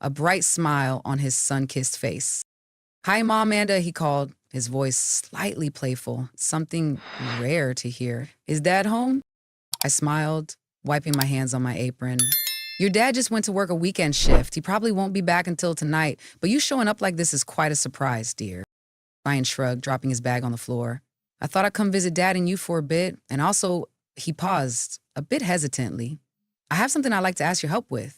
a bright smile on his sun-kissed face. "Hi, Mom Amanda," he called, his voice slightly playful, something rare to hear. "Is Dad home?" I smiled, wiping my hands on my apron. "Your dad just went to work a weekend shift. He probably won't be back until tonight, but you showing up like this is quite a surprise, dear." Ryan shrugged, dropping his bag on the floor. "I thought I'd come visit Dad and you for a bit, and also," he paused, a bit hesitantly, "I have something I'd like to ask your help with."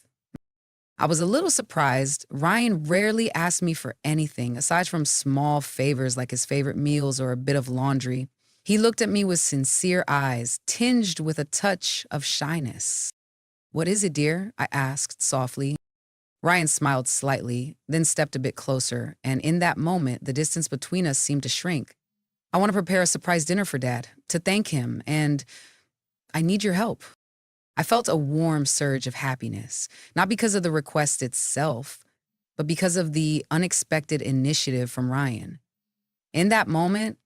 I was a little surprised. Ryan rarely asked me for anything, aside from small favors like his favorite meals or a bit of laundry. He looked at me with sincere eyes, tinged with a touch of shyness. "What is it, dear?" I asked softly. Ryan smiled slightly, then stepped a bit closer, and in that moment, the distance between us seemed to shrink. "I want to prepare a surprise dinner for Dad, to thank him, and I need your help." I felt a warm surge of happiness, not because of the request itself, but because of the unexpected initiative from Ryan. In that moment,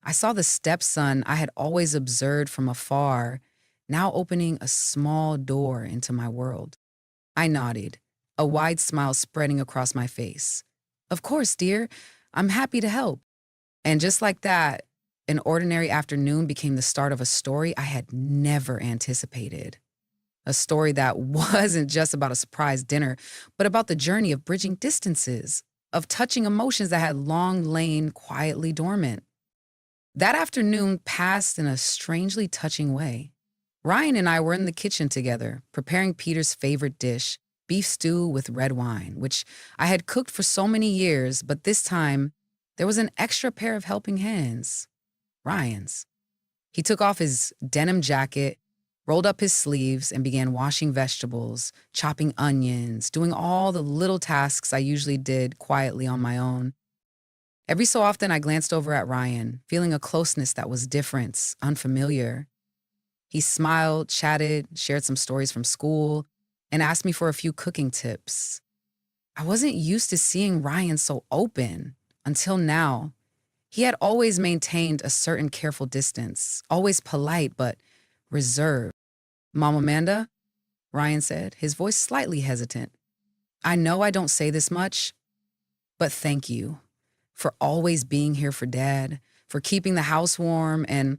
I saw the stepson I had always observed from afar, now opening a small door into my world. I nodded, a wide smile spreading across my face. "Of course, dear. I'm happy to help." And just like that, an ordinary afternoon became the start of a story I had never anticipated. A story that wasn't just about a surprise dinner, but about the journey of bridging distances, of touching emotions that had long lain quietly dormant. That afternoon passed in a strangely touching way. Ryan and I were in the kitchen together, preparing Peter's favorite dish, beef stew with red wine, which I had cooked for so many years, but this time there was an extra pair of helping hands. Ryan's. He took off his denim jacket, rolled up his sleeves, and began washing vegetables, chopping onions, doing all the little tasks I usually did quietly on my own. Every so often, I glanced over at Ryan, feeling a closeness that was different, unfamiliar. He smiled, chatted, shared some stories from school, and asked me for a few cooking tips. I wasn't used to seeing Ryan so open until now. He had always maintained a certain careful distance, always polite but reserved. "Mom Amanda," Ryan said, his voice slightly hesitant, "I know I don't say this much, but thank you for always being here for Dad, for keeping the house warm, and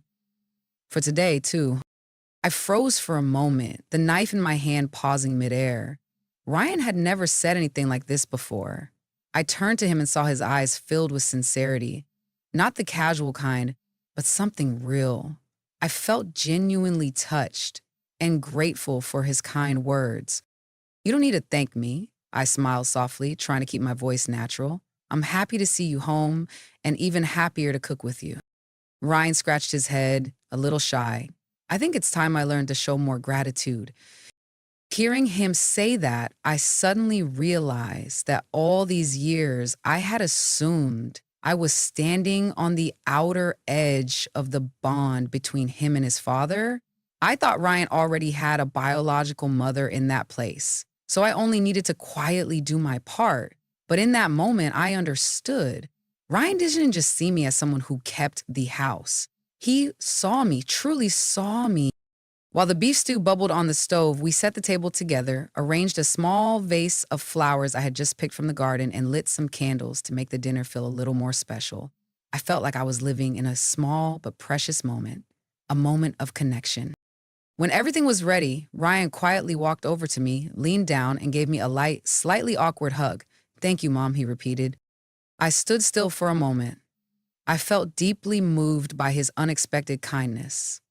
for today, too." I froze for a moment, the knife in my hand pausing midair. Ryan had never said anything like this before. I turned to him and saw his eyes filled with sincerity. Not the casual kind, but something real. I felt genuinely touched and grateful for his kind words. "You don't need to thank me," I smiled softly, trying to keep my voice natural. "I'm happy to see you home and even happier to cook with you." Ryan scratched his head, a little shy. "I think it's time I learned to show more gratitude." Hearing him say that, I suddenly realized that all these years I had assumed I was standing on the outer edge of the bond between him and his father. I thought Ryan already had a biological mother in that place, so I only needed to quietly do my part. But in that moment, I understood. Ryan didn't just see me as someone who kept the house. He saw me, truly saw me. While the beef stew bubbled on the stove, we set the table together, arranged a small vase of flowers I had just picked from the garden, and lit some candles to make the dinner feel a little more special. I felt like I was living in a small but precious moment, a moment of connection. When everything was ready, Ryan quietly walked over to me, leaned down, and gave me a light, slightly awkward hug. "Thank you, Mom," he repeated. I stood still for a moment. I felt deeply moved by his unexpected kindness.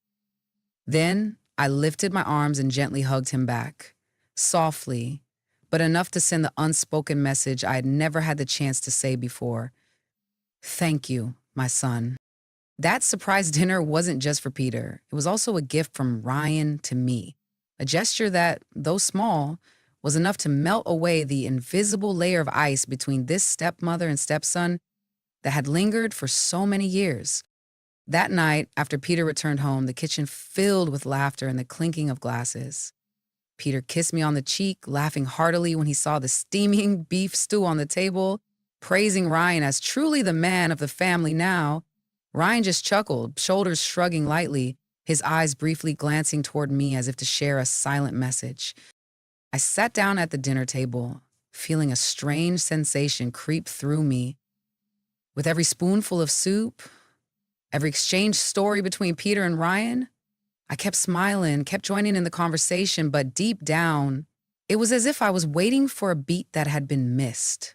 Then I lifted my arms and gently hugged him back, softly, but enough to send the unspoken message I had never had the chance to say before. "Thank you, my son." That surprise dinner wasn't just for Peter. It was also a gift from Ryan to me, a gesture that, though small, was enough to melt away the invisible layer of ice between this stepmother and stepson that had lingered for so many years. That night, after Peter returned home, the kitchen filled with laughter and the clinking of glasses. Peter kissed me on the cheek, laughing heartily when he saw the steaming beef stew on the table, praising Ryan as truly the man of the family now. Ryan just chuckled, shoulders shrugging lightly, his eyes briefly glancing toward me as if to share a silent message. I sat down at the dinner table, feeling a strange sensation creep through me. With every spoonful of soup, every exchange story between Peter and Ryan, I kept smiling, kept joining in the conversation, but deep down, it was as if I was waiting for a beat that had been missed.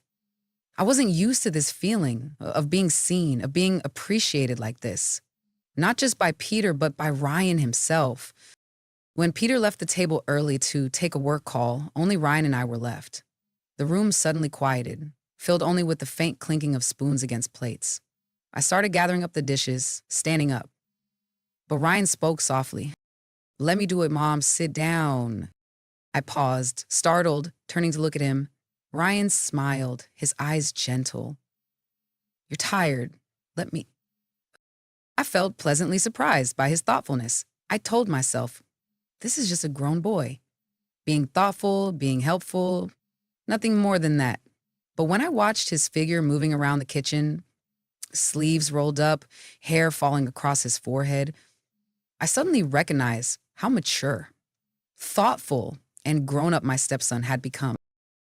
I wasn't used to this feeling of being seen, of being appreciated like this. Not just by Peter, but by Ryan himself. When Peter left the table early to take a work call, only Ryan and I were left. The room suddenly quieted, filled only with the faint clinking of spoons against plates. I started gathering up the dishes, standing up. But Ryan spoke softly. "Let me do it, Mom. Sit down." I paused, startled, turning to look at him. Ryan smiled, his eyes gentle. "You're tired. Let me." I felt pleasantly surprised by his thoughtfulness. I told myself, this is just a grown boy. Being thoughtful, being helpful, nothing more than that. But when I watched his figure moving around the kitchen, sleeves rolled up, hair falling across his forehead, I suddenly recognized how mature, thoughtful, and grown up my stepson had become.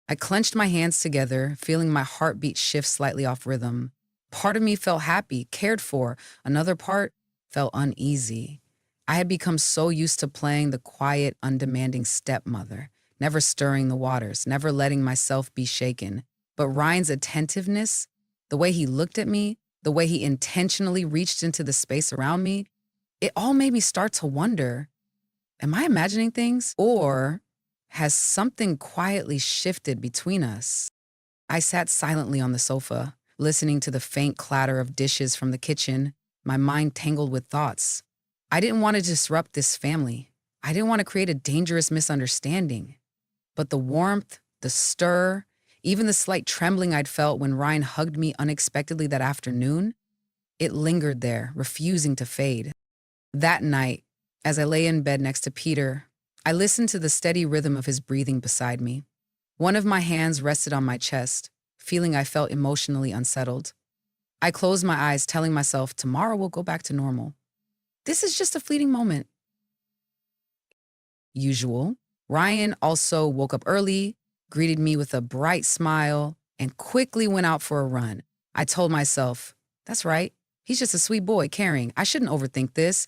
I clenched my hands together, feeling my heartbeat shift slightly off rhythm. Part of me felt happy, cared for. Another part felt uneasy. I had become so used to playing the quiet, undemanding stepmother, never stirring the waters, never letting myself be shaken. But Ryan's attentiveness, the way he looked at me, the way he intentionally reached into the space around me, it all made me start to wonder, am I imagining things? Or has something quietly shifted between us? I sat silently on the sofa, listening to the faint clatter of dishes from the kitchen, my mind tangled with thoughts. I didn't want to disrupt this family. I didn't want to create a dangerous misunderstanding. But the warmth, the stir, even the slight trembling I'd felt when Ryan hugged me unexpectedly that afternoon, it lingered there, refusing to fade. That night, as I lay in bed next to Peter, I listened to the steady rhythm of his breathing beside me. One of my hands rested on my chest, feeling I felt emotionally unsettled. I closed my eyes, telling myself tomorrow will go back to normal. This is just a fleeting moment. Usual. Ryan also woke up early, greeted me with a bright smile, and quickly went out for a run. I told myself, that's right, he's just a sweet boy, caring. I shouldn't overthink this.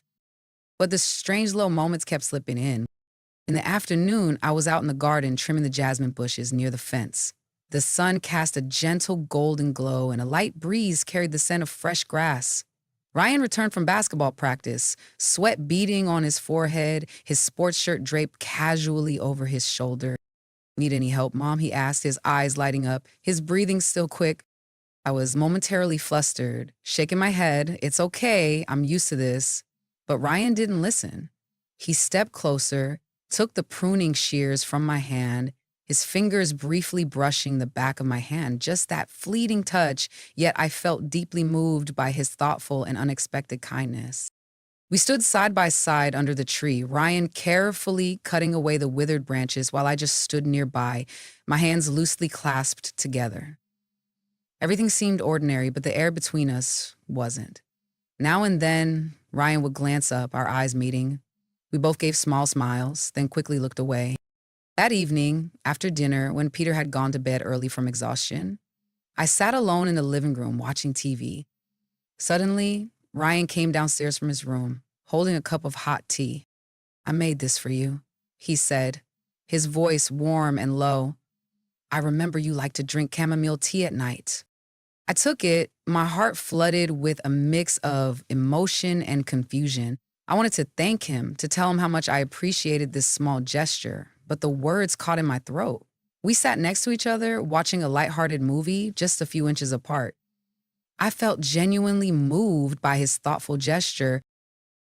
But the strange little moments kept slipping in. In the afternoon, I was out in the garden trimming the jasmine bushes near the fence. The sun cast a gentle golden glow and a light breeze carried the scent of fresh grass. Ryan returned from basketball practice, sweat beading on his forehead, his sports shirt draped casually over his shoulder. "Need any help, Mom?" he asked, his eyes lighting up, his breathing still quick. I was momentarily flustered, shaking my head. It's okay, I'm used to this. But Ryan didn't listen. He stepped closer, took the pruning shears from my hand, his fingers briefly brushing the back of my hand, just that fleeting touch, yet I felt deeply moved by his thoughtful and unexpected kindness. We stood side by side under the tree, Ryan carefully cutting away the withered branches while I just stood nearby, my hands loosely clasped together. Everything seemed ordinary, but the air between us wasn't. Now and then, Ryan would glance up, our eyes meeting. We both gave small smiles, then quickly looked away. That evening, after dinner, when Peter had gone to bed early from exhaustion, I sat alone in the living room watching TV. Suddenly, Ryan came downstairs from his room, holding a cup of hot tea. "I made this for you," he said, his voice warm and low. "I remember you like to drink chamomile tea at night." I took it, my heart flooded with a mix of emotion and confusion. I wanted to thank him, to tell him how much I appreciated this small gesture, but the words caught in my throat. We sat next to each other, watching a lighthearted movie just a few inches apart. I felt genuinely moved by his thoughtful gesture.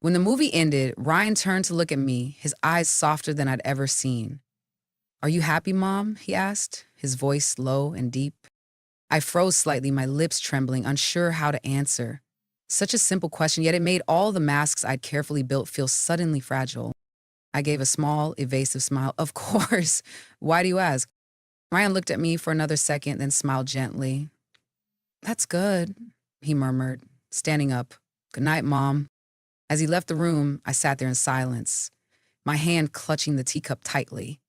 When the movie ended, Ryan turned to look at me, his eyes softer than I'd ever seen. "Are you happy, Mom?" he asked, his voice low and deep. I froze slightly, my lips trembling, unsure how to answer. Such a simple question, yet it made all the masks I'd carefully built feel suddenly fragile. I gave a small, evasive smile. "Of course. Why do you ask?" Ryan looked at me for another second, then smiled gently. "That's good," he murmured, standing up. "Good night, Mom." As he left the room, I sat there in silence, my hand clutching the teacup tightly.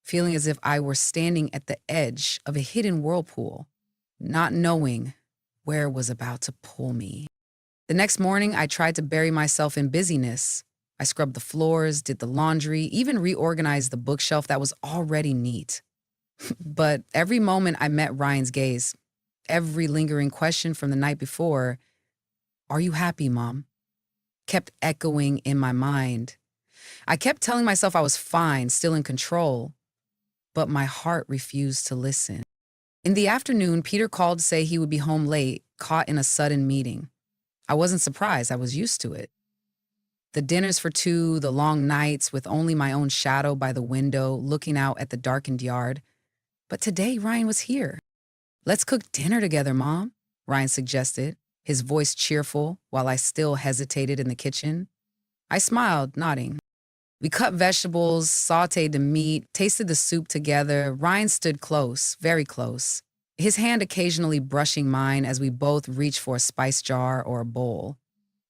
feeling as if I were standing at the edge of a hidden whirlpool, not knowing where it was about to pull me. The next morning, I tried to bury myself in busyness. I scrubbed the floors, did the laundry, even reorganized the bookshelf that was already neat. But every moment I met Ryan's gaze, every lingering question from the night before, "Are you happy, Mom?" kept echoing in my mind. I kept telling myself I was fine, still in control, but my heart refused to listen. In the afternoon, Peter called to say he would be home late, caught in a sudden meeting. I wasn't surprised, I was used to it. The dinners for two, the long nights with only my own shadow by the window, looking out at the darkened yard. But today, Ryan was here. "Let's cook dinner together, Mom," Ryan suggested, his voice cheerful while I still hesitated in the kitchen. I smiled, nodding. We cut vegetables, sautéed the meat, tasted the soup together. Ryan stood close, very close, his hand occasionally brushing mine as we both reached for a spice jar or a bowl.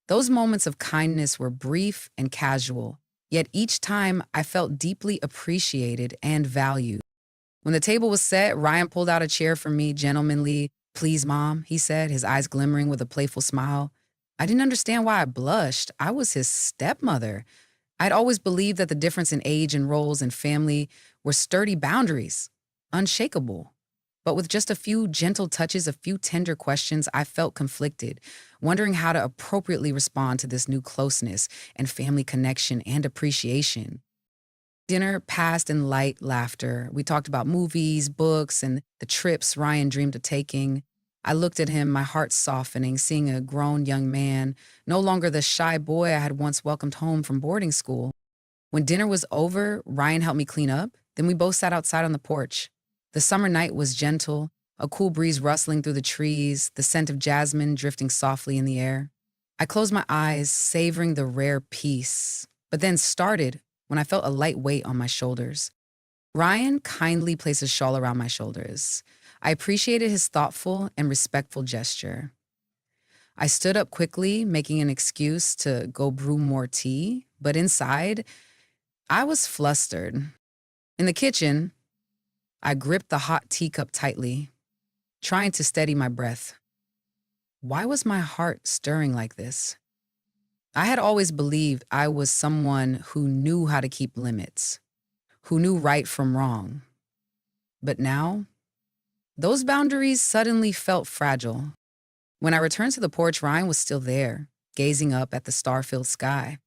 Those moments of kindness were brief and casual, yet each time I felt deeply appreciated and valued. When the table was set, Ryan pulled out a chair for me gentlemanly. "Please, Mom," he said, his eyes glimmering with a playful smile. I didn't understand why I blushed. I was his stepmother. I'd always believed that the difference in age and roles and family were sturdy boundaries, unshakable. But with just a few gentle touches, a few tender questions, I felt conflicted, wondering how to appropriately respond to this new closeness and family connection and appreciation. Dinner passed in light laughter. We talked about movies, books, and the trips Ryan dreamed of taking. I looked at him, my heart softening, seeing a grown young man, no longer the shy boy I had once welcomed home from boarding school. When dinner was over, Ryan helped me clean up. Then we both sat outside on the porch. The summer night was gentle, a cool breeze rustling through the trees, the scent of jasmine drifting softly in the air. I closed my eyes, savoring the rare peace, but then started when I felt a light weight on my shoulders. Ryan kindly placed a shawl around my shoulders. I appreciated his thoughtful and respectful gesture. I stood up quickly, making an excuse to go brew more tea, but inside, I was flustered. In the kitchen, I gripped the hot teacup tightly, trying to steady my breath. Why was my heart stirring like this? I had always believed I was someone who knew how to keep limits, who knew right from wrong. But now, those boundaries suddenly felt fragile. When I returned to the porch, Ryan was still there, gazing up at the star-filled sky.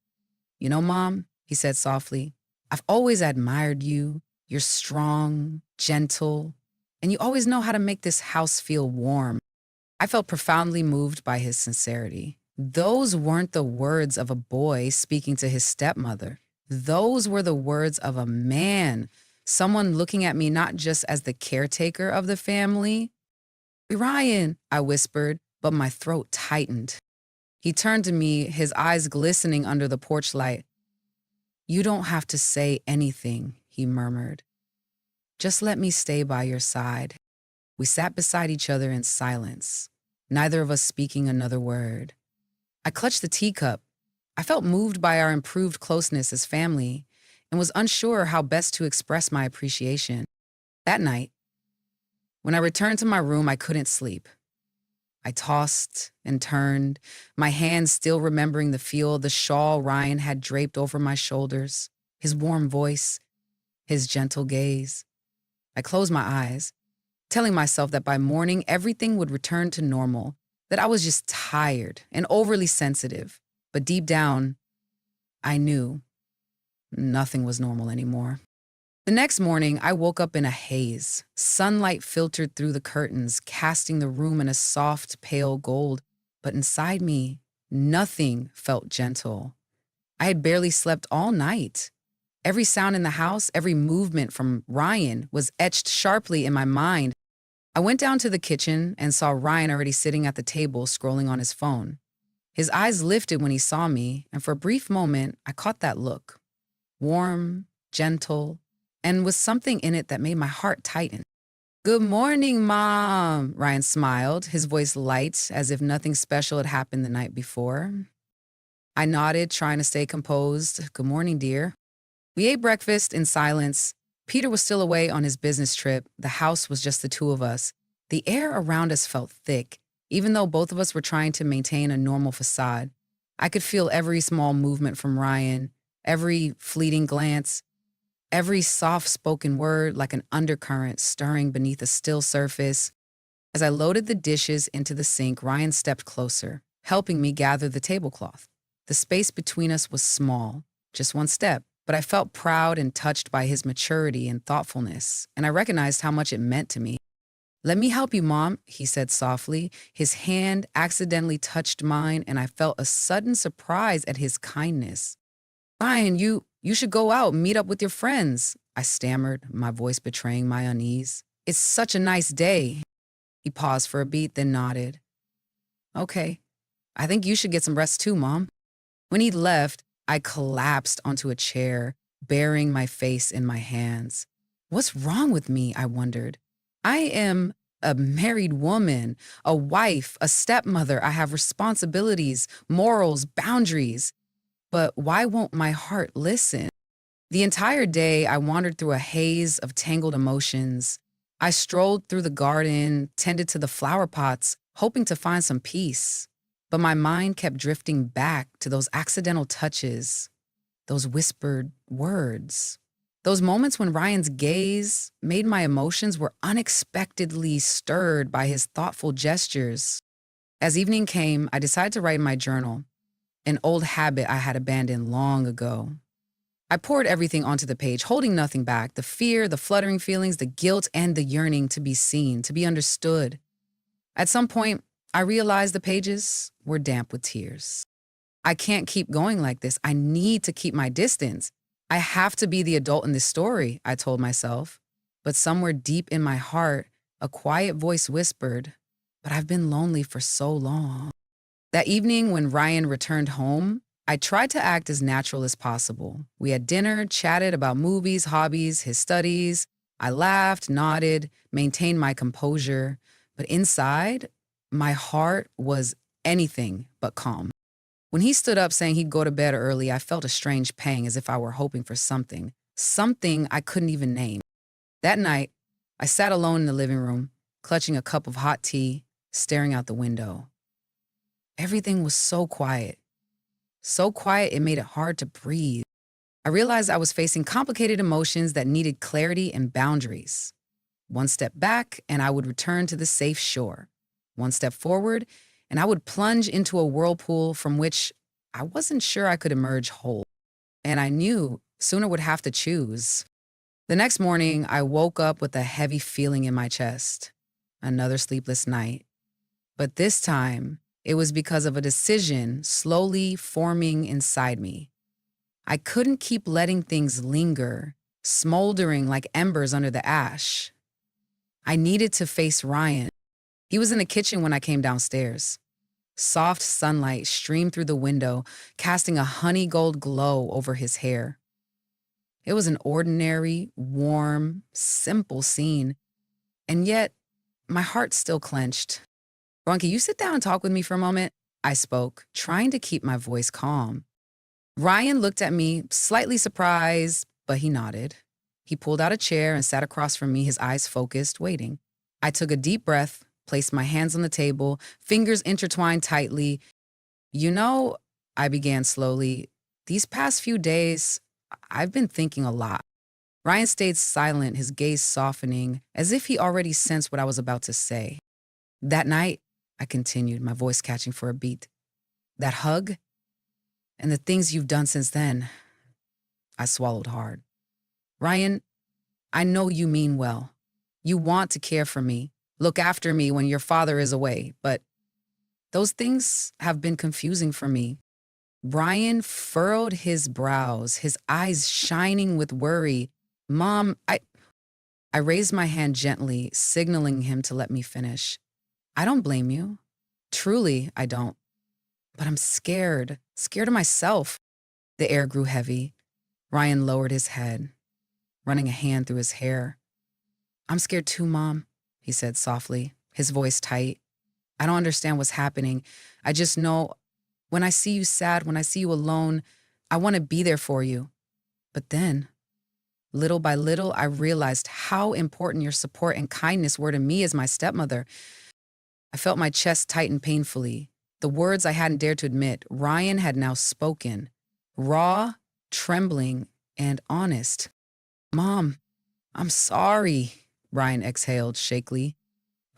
"You know, Mom," he said softly, "I've always admired you. You're strong, gentle, and you always know how to make this house feel warm." I felt profoundly moved by his sincerity. Those weren't the words of a boy speaking to his stepmother. Those were the words of a man, someone looking at me not just as the caretaker of the family. "Ryan," I whispered, but my throat tightened. He turned to me, his eyes glistening under the porch light. "You don't have to say anything," he murmured. "Just let me stay by your side." We sat beside each other in silence, neither of us speaking another word. I clutched the teacup. I felt moved by our improved closeness as family and was unsure how best to express my appreciation. That night, when I returned to my room, I couldn't sleep. I tossed and turned, my hands still remembering the feel of the shawl Ryan had draped over my shoulders, his warm voice, his gentle gaze. I closed my eyes, telling myself that by morning everything would return to normal, that I was just tired and overly sensitive. But deep down, I knew nothing was normal anymore. The next morning, I woke up in a haze. Sunlight filtered through the curtains, casting the room in a soft, pale gold. But inside me, nothing felt gentle. I had barely slept all night. Every sound in the house, every movement from Ryan was etched sharply in my mind. I went down to the kitchen and saw Ryan already sitting at the table scrolling on his phone. His eyes lifted when he saw me, and for a brief moment, I caught that look. Warm, gentle, and with something in it that made my heart tighten. "Good morning, Mom," Ryan smiled, his voice light as if nothing special had happened the night before. I nodded, trying to stay composed. "Good morning, dear." We ate breakfast in silence. Peter was still away on his business trip. The house was just the two of us. The air around us felt thick, even though both of us were trying to maintain a normal facade. I could feel every small movement from Ryan, every fleeting glance, every soft-spoken word like an undercurrent stirring beneath a still surface. As I loaded the dishes into the sink, Ryan stepped closer, helping me gather the tablecloth. The space between us was small, just one step, but I felt proud and touched by his maturity and thoughtfulness, and I recognized how much it meant to me. "Let me help you, Mom," he said softly. His hand accidentally touched mine, and I felt a sudden surprise at his kindness. "Ryan, you should go out and meet up with your friends," I stammered, my voice betraying my unease. "It's such a nice day." He paused for a beat, then nodded. "Okay, I think you should get some rest too, Mom." When he left, I collapsed onto a chair, burying my face in my hands. What's wrong with me, I wondered. I am a married woman, a wife, a stepmother. I have responsibilities, morals, boundaries. But why won't my heart listen? The entire day, I wandered through a haze of tangled emotions. I strolled through the garden, tended to the flower pots, hoping to find some peace. But my mind kept drifting back to those accidental touches, those whispered words. Those moments when Ryan's gaze made my emotions were unexpectedly stirred by his thoughtful gestures. As evening came, I decided to write in my journal, an old habit I had abandoned long ago. I poured everything onto the page, holding nothing back, the fear, the fluttering feelings, the guilt, and the yearning to be seen, to be understood. At some point, I realized the pages were damp with tears. I can't keep going like this. I need to keep my distance. I have to be the adult in this story, I told myself. But somewhere deep in my heart, a quiet voice whispered, "But I've been lonely for so long." That evening when Ryan returned home, I tried to act as natural as possible. We had dinner, chatted about movies, hobbies, his studies. I laughed, nodded, maintained my composure. But inside, my heart was anything but calm. When he stood up saying he'd go to bed early, I felt a strange pang as if I were hoping for something I couldn't even name. That night, I sat alone in the living room, clutching a cup of hot tea, staring out the window. Everything was so quiet it made it hard to breathe. I realized I was facing complicated emotions that needed clarity and boundaries. One step back, and I would return to the safe shore. One step forward, and I would plunge into a whirlpool from which I wasn't sure I could emerge whole. And I knew soon I would have to choose. The next morning, I woke up with a heavy feeling in my chest. Another sleepless night. But this time, it was because of a decision slowly forming inside me. I couldn't keep letting things linger, smoldering like embers under the ash. I needed to face Ryan. He was in the kitchen when I came downstairs. Soft sunlight streamed through the window, casting a honey gold glow over his hair. It was an ordinary, warm, simple scene, and yet my heart still clenched. "Ron, can you sit down and talk with me for a moment?" I spoke, trying to keep my voice calm. Ryan looked at me, slightly surprised, but he nodded. He pulled out a chair and sat across from me, his eyes focused, waiting. I took a deep breath, placed my hands on the table, fingers intertwined tightly. "You know," I began slowly, "these past few days, I've been thinking a lot." Ryan stayed silent, his gaze softening, as if he already sensed what I was about to say. "That night," I continued, my voice catching for a beat, "that hug, and the things you've done since then." I swallowed hard. "Ryan, I know you mean well. You want to care for me, look after me when your father is away, but those things have been confusing for me." Ryan furrowed his brows, his eyes shining with worry. "Mom, I raised my hand gently, signaling him to let me finish. "I don't blame you. Truly, I don't. But I'm scared of myself." The air grew heavy. Ryan lowered his head, running a hand through his hair. "I'm scared too, Mom," he said softly, his voice tight. "I don't understand what's happening. I just know when I see you sad, when I see you alone, I want to be there for you. But then Little by little, I realized how important your support and kindness were to me as my stepmother. I felt my chest tighten painfully. The words I hadn't dared to admit, Ryan had now spoken. Raw, trembling, and honest. Mom, I'm sorry, Ryan exhaled shakily.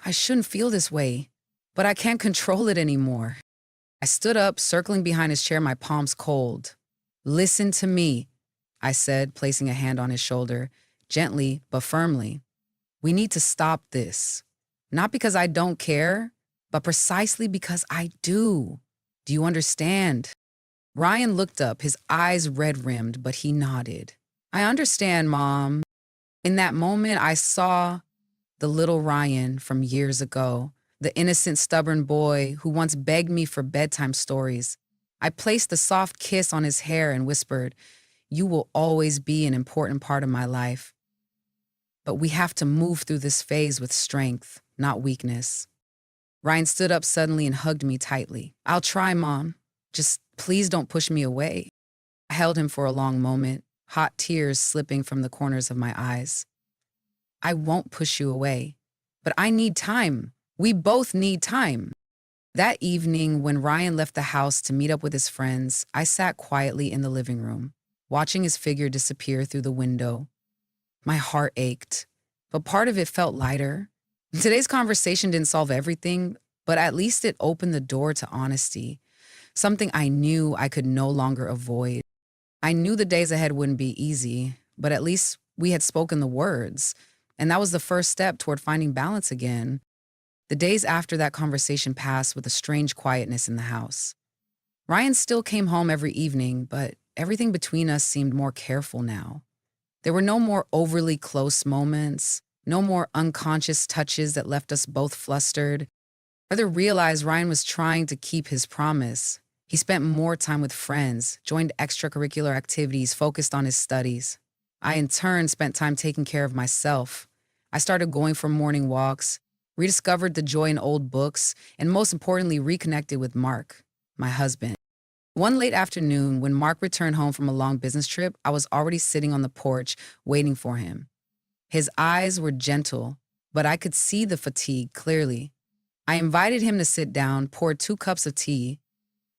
I shouldn't feel this way, but I can't control it anymore. I stood up, circling behind his chair, my palms cold. Listen to me, I said, placing a hand on his shoulder, gently but firmly. We need to stop this. Not because I don't care, but precisely because I do. Do you understand? Ryan looked up, his eyes red-rimmed, but he nodded. I understand, Mom. In that moment, I saw the little Ryan from years ago, the innocent, stubborn boy who once begged me for bedtime stories. I placed a soft kiss on his hair and whispered, "You will always be an important part of my life. But we have to move through this phase with strength, not weakness." Ryan stood up suddenly and hugged me tightly. I'll try, Mom. Just please don't push me away. I held him for a long moment, hot tears slipping from the corners of my eyes. I won't push you away, but I need time. We both need time. That evening, when Ryan left the house to meet up with his friends, I sat quietly in the living room, watching his figure disappear through the window. My heart ached, but part of it felt lighter. Today's conversation didn't solve everything, but at least it opened the door to honesty, something I knew I could no longer avoid. I knew the days ahead wouldn't be easy, but at least we had spoken the words, and that was the first step toward finding balance again. The days after that conversation passed with a strange quietness in the house. Ryan still came home every evening, but everything between us seemed more careful now. There were no more overly close moments, no more unconscious touches that left us both flustered. I further realized Ryan was trying to keep his promise. He spent more time with friends, joined extracurricular activities, focused on his studies. I, in turn, spent time taking care of myself. I started going for morning walks, rediscovered the joy in old books, and most importantly, reconnected with Mark, my husband. One late afternoon, when Mark returned home from a long business trip, I was already sitting on the porch, waiting for him. His eyes were gentle, but I could see the fatigue clearly. I invited him to sit down, poured 2 cups of tea,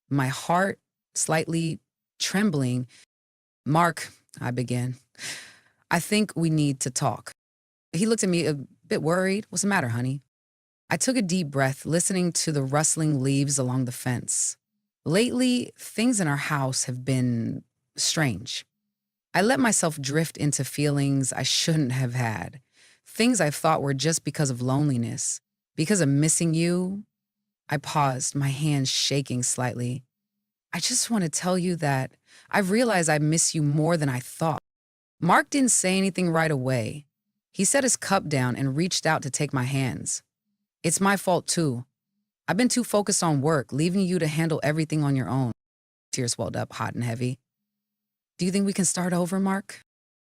my heart slightly trembling. "Mark," I began, "I think we need to talk." He looked at me a bit worried. "What's the matter, honey?" I took a deep breath, listening to the rustling leaves along the fence. Lately, things in our house have been strange. I let myself drift into feelings I shouldn't have had. Things I thought were just because of loneliness, because of missing you. I paused, my hands shaking slightly. "I just want to tell you that I've realized I miss you more than I thought." Mark didn't say anything right away. He set his cup down and reached out to take my hands. "It's my fault too. I've been too focused on work, leaving you to handle everything on your own." Tears welled up hot and heavy. "Do you think we can start over, Mark?"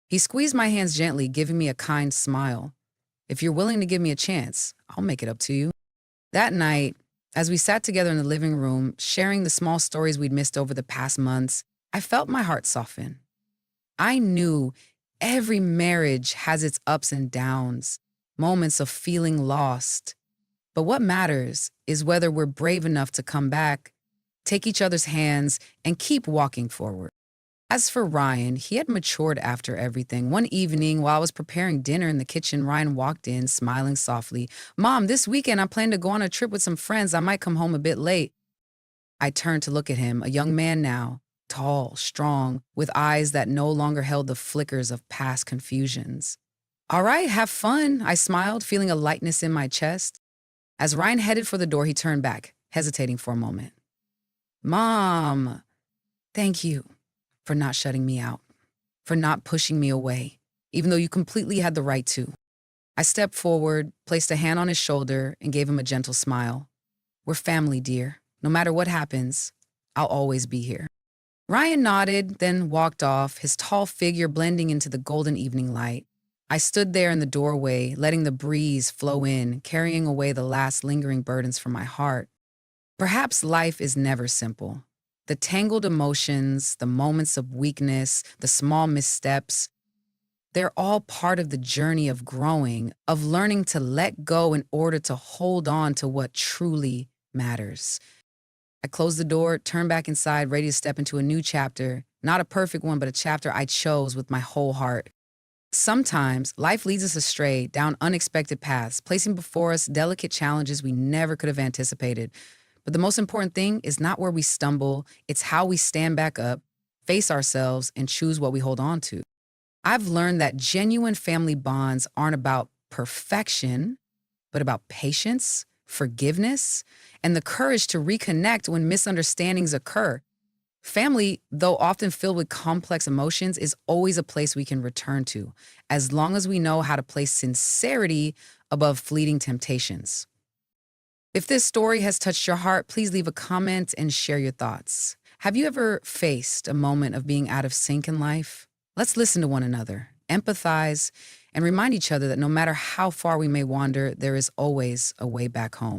He squeezed my hands gently, giving me a kind smile. "If you're willing to give me a chance, I'll make it up to you." That night, as we sat together in the living room, sharing the small stories we'd missed over the past months, I felt my heart soften. I knew every marriage has its ups and downs, moments of feeling lost. But what matters is whether we're brave enough to come back, take each other's hands, and keep walking forward. As for Ryan, he had matured after everything. One evening, while I was preparing dinner in the kitchen, Ryan walked in, smiling softly. "Mom, this weekend I plan to go on a trip with some friends. I might come home a bit late." I turned to look at him, a young man now, tall, strong, with eyes that no longer held the flickers of past confusions. "All right, have fun," I smiled, feeling a lightness in my chest. As Ryan headed for the door, he turned back, hesitating for a moment. "Mom, thank you for not shutting me out, for not pushing me away, even though you completely had the right to." I stepped forward, placed a hand on his shoulder, and gave him a gentle smile. "We're family, dear. No matter what happens, I'll always be here." Ryan nodded, then walked off, his tall figure blending into the golden evening light. I stood there in the doorway, letting the breeze flow in, carrying away the last lingering burdens from my heart. Perhaps life is never simple. The tangled emotions, the moments of weakness, the small missteps, They're all part of the journey of growing, of learning to let go in order to hold on to what truly matters. I closed the door, turned back inside, ready to step into a new chapter. Not a perfect one, but a chapter I chose with my whole heart. Sometimes life leads us astray down unexpected paths, placing before us delicate challenges we never could have anticipated. But the most important thing is not where we stumble, it's how we stand back up, face ourselves, and choose what we hold on to. I've learned that genuine family bonds aren't about perfection, but about patience, forgiveness, and the courage to reconnect when misunderstandings occur. Family, though often filled with complex emotions, is always a place we can return to, as long as we know how to place sincerity above fleeting temptations. If this story has touched your heart, please leave a comment and share your thoughts. Have you ever faced a moment of being out of sync in life? Let's listen to one another, empathize, and remind each other that no matter how far we may wander, there is always a way back home.